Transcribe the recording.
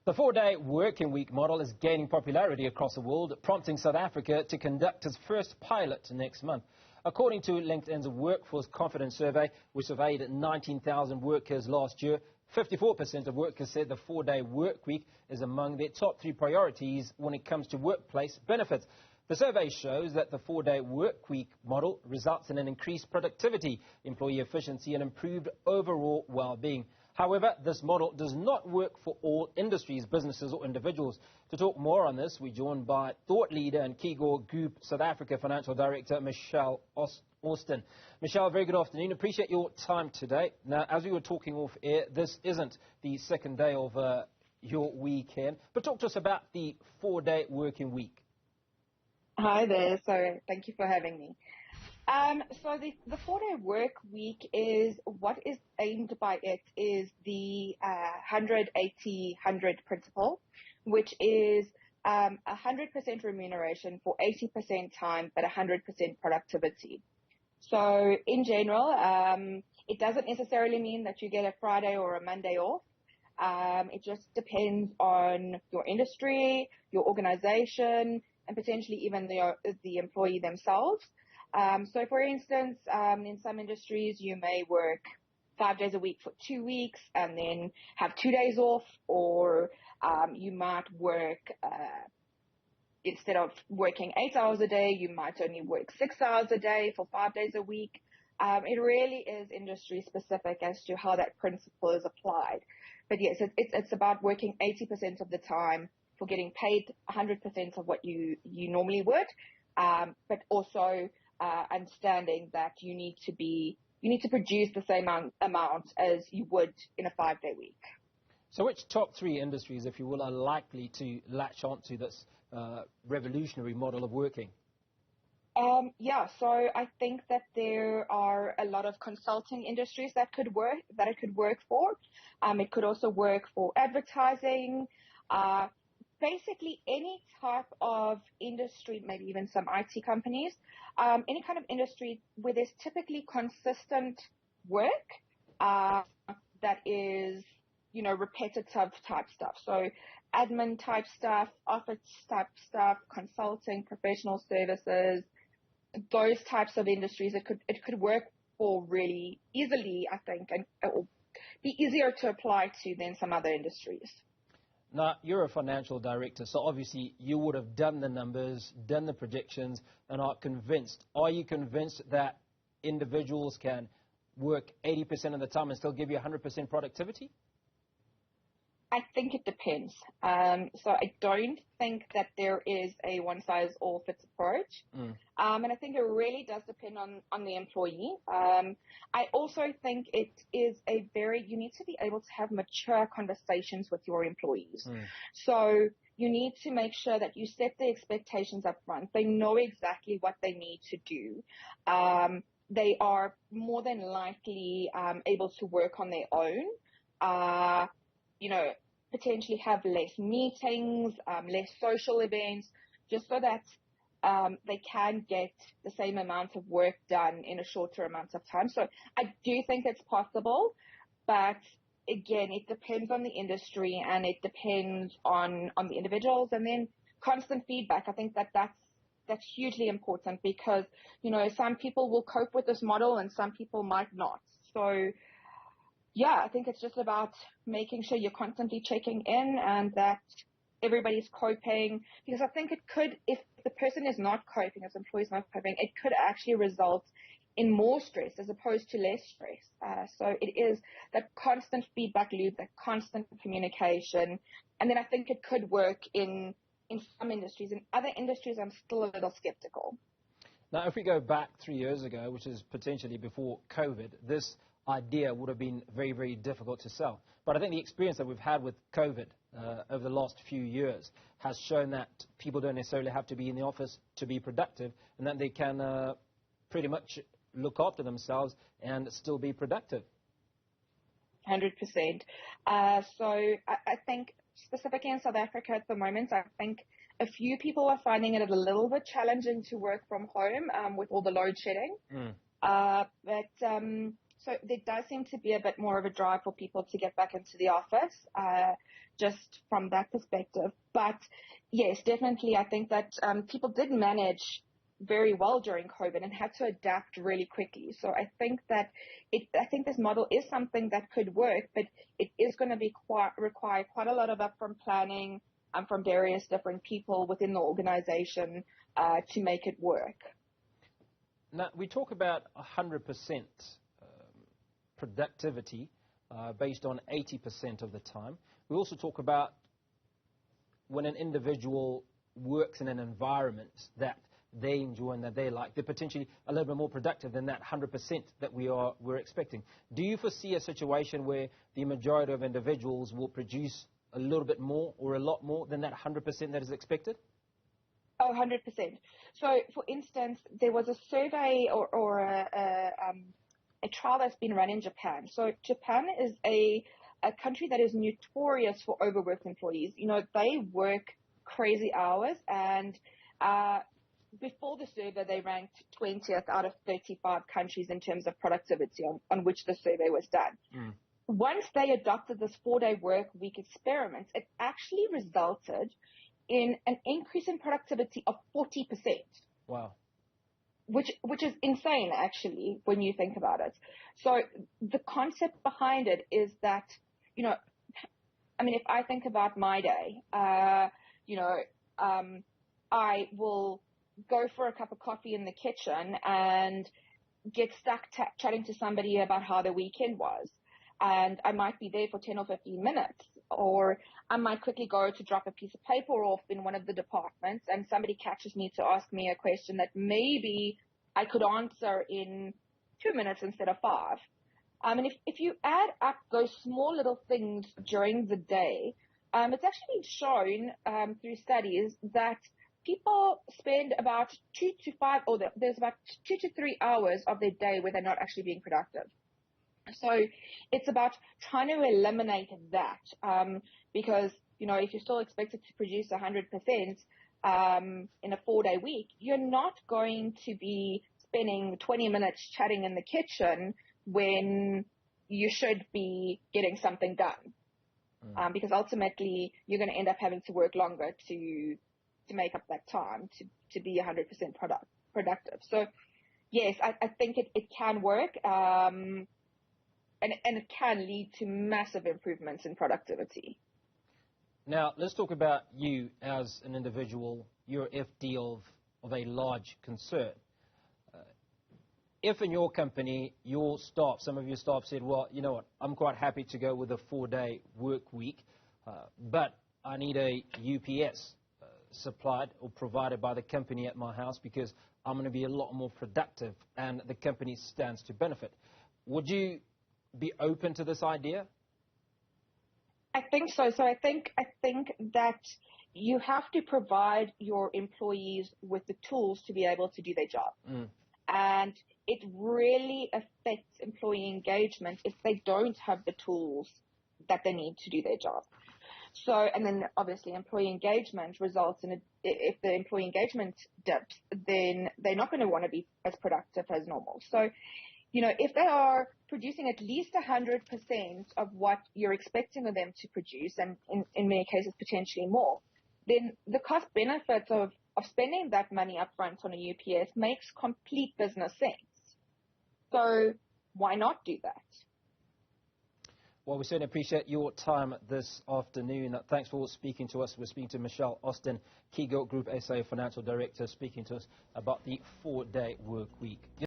The four-day working week model is gaining popularity across the world, prompting South Africa to conduct its first pilot next month. According to LinkedIn's Workforce Confidence Survey, which surveyed 19,000 workers last year, 54% of workers said the four-day work week is among their top three priorities when it comes to workplace benefits. The survey shows that the four-day work week model results in an increased productivity, employee efficiency and improved overall well-being. However, this model does not work for all industries, businesses or individuals. To talk more on this, we're joined by thought leader and Kegor Group South Africa Financial Director, Michelle Austin. Michelle, very good afternoon. Appreciate your time today. Now, as we were talking off air, this isn't the second day of your weekend, but talk to us about the four-day working week. Hi there. So thank you for having me. So the four-day work week is what is aimed by it is the 100-80-100 principle, which is 100% remuneration for 80% time, but 100% productivity. So in general, it doesn't necessarily mean that you get a Friday or a Monday off. It just depends on your industry, your organization, and potentially even the employee themselves. So, for instance, in some industries, you may work 5 days a week for 2 weeks and then have 2 days off, or you might work, instead of working 8 hours a day, you might only work 6 hours a day for 5 days a week. It really is industry specific as to how that principle is applied. But yes, it's about working 80% of the time for getting paid 100% of what you normally would, but also understanding that you need to produce the same amount as you would in a 5-day week. So which top three industries, if you will, are likely to latch onto this revolutionary model of working? So I think that there are a lot of consulting industries that it could work for. It could also work for advertising, basically any type of industry, maybe even some IT companies, any kind of industry where there's typically consistent work that is, repetitive type stuff. So admin type stuff, office type stuff, consulting, professional services, those types of industries, it could work for really easily, I think, and it will be easier to apply to than some other industries. Now, you're a financial director, so obviously you would have done the numbers, done the projections, and are convinced. Are you convinced that individuals can work 80% of the time and still give you 100% productivity? I think it depends. So I don't think that there is a one-size-all-fits approach. And I think it really does depend on the employee. I also think you need to be able to have mature conversations with your employees. So you need to make sure that you set the expectations up front. They know exactly what they need to do. They are more than likely able to work on their own. Potentially have less meetings, less social events, just so that they can get the same amount of work done in a shorter amount of time. So I do think it's possible, but again, it depends on the industry and it depends on the individuals, and then constant feedback. I think that's hugely important because, some people will cope with this model and some people might not. So yeah, I think it's just about making sure you're constantly checking in and that everybody's coping, because I think it could, if the person is not coping, as employees not coping, it could actually result in more stress as opposed to less stress. So it is that constant feedback loop, that constant communication. And then I think it could work in some industries. In other industries, I'm still a little skeptical. Now, if we go back 3 years ago, which is potentially before COVID, this idea would have been very, very difficult to sell. But I think the experience that we've had with COVID over the last few years has shown that people don't necessarily have to be in the office to be productive, and that they can pretty much look after themselves and still be productive. 100%. So I think specifically in South Africa at the moment, I think a few people are finding it a little bit challenging to work from home with all the load shedding. So there does seem to be a bit more of a drive for people to get back into the office, just from that perspective. But yes, definitely, I think that people did manage very well during COVID and had to adapt really quickly. So I think that I think this model is something that could work, but it is going to be require quite a lot of upfront planning from various different people within the organization to make it work. Now, we talk about 100% productivity based on 80% of the time. We also talk about when an individual works in an environment that they enjoy and that they like, they're potentially a little bit more productive than that 100% that we're expecting. Do you foresee a situation where the majority of individuals will produce a little bit more or a lot more than that 100% that is expected? Oh, 100%. So, for instance, there was a survey or a trial that's been run in Japan. So Japan is a country that is notorious for overworked employees. You know, they work crazy hours, and before the survey, they ranked 20th out of 35 countries in terms of productivity on which the survey was done. Mm. Once they adopted this 4-day work week experiment, it actually resulted in an increase in productivity of 40%. Wow. Which is insane, actually, when you think about it. So the concept behind it is that, you know, I mean, if I think about my day, I will go for a cup of coffee in the kitchen and get stuck chatting to somebody about how the weekend was. And I might be there for 10 or 15 minutes, or I might quickly go to drop a piece of paper off in one of the departments, and somebody catches me to ask me a question that maybe I could answer in 2 minutes instead of 5. And if you add up those small little things during the day, it's actually been shown through studies that people spend about 2 to 5, or there's about 2 to 3 hours of their day where they're not actually being productive. So it's about trying to eliminate that, because, you know, if you're still expected to produce 100% in a 4-day week, you're not going to be spending 20 minutes chatting in the kitchen when you should be getting something done, because ultimately you're going to end up having to work longer to make up that time to be 100% productive. So yes, I think it can work. And it can lead to massive improvements in productivity. Now, let's talk about you as an individual. You're FD of a large concern. If in your company, your staff, some of your staff said, well, you know what, I'm quite happy to go with a 4-day work week, but I need a UPS supplied or provided by the company at my house because I'm going to be a lot more productive and the company stands to benefit. Would you be open to this idea? I think so. So I think that you have to provide your employees with the tools to be able to do their job. And it really affects employee engagement if they don't have the tools that they need to do their job. So, and then obviously employee engagement results in if the employee engagement dips, then they're not going to want to be as productive as normal. So, you know, if they are producing at least 100% of what you're expecting of them to produce, and in many cases potentially more, then the cost benefits of spending that money upfront on a UPS makes complete business sense. So why not do that? Well, we certainly appreciate your time this afternoon. Thanks for speaking to us. We're speaking to Michelle Austin, Keygo Group SA Financial Director, speaking to us about the 4-day work week.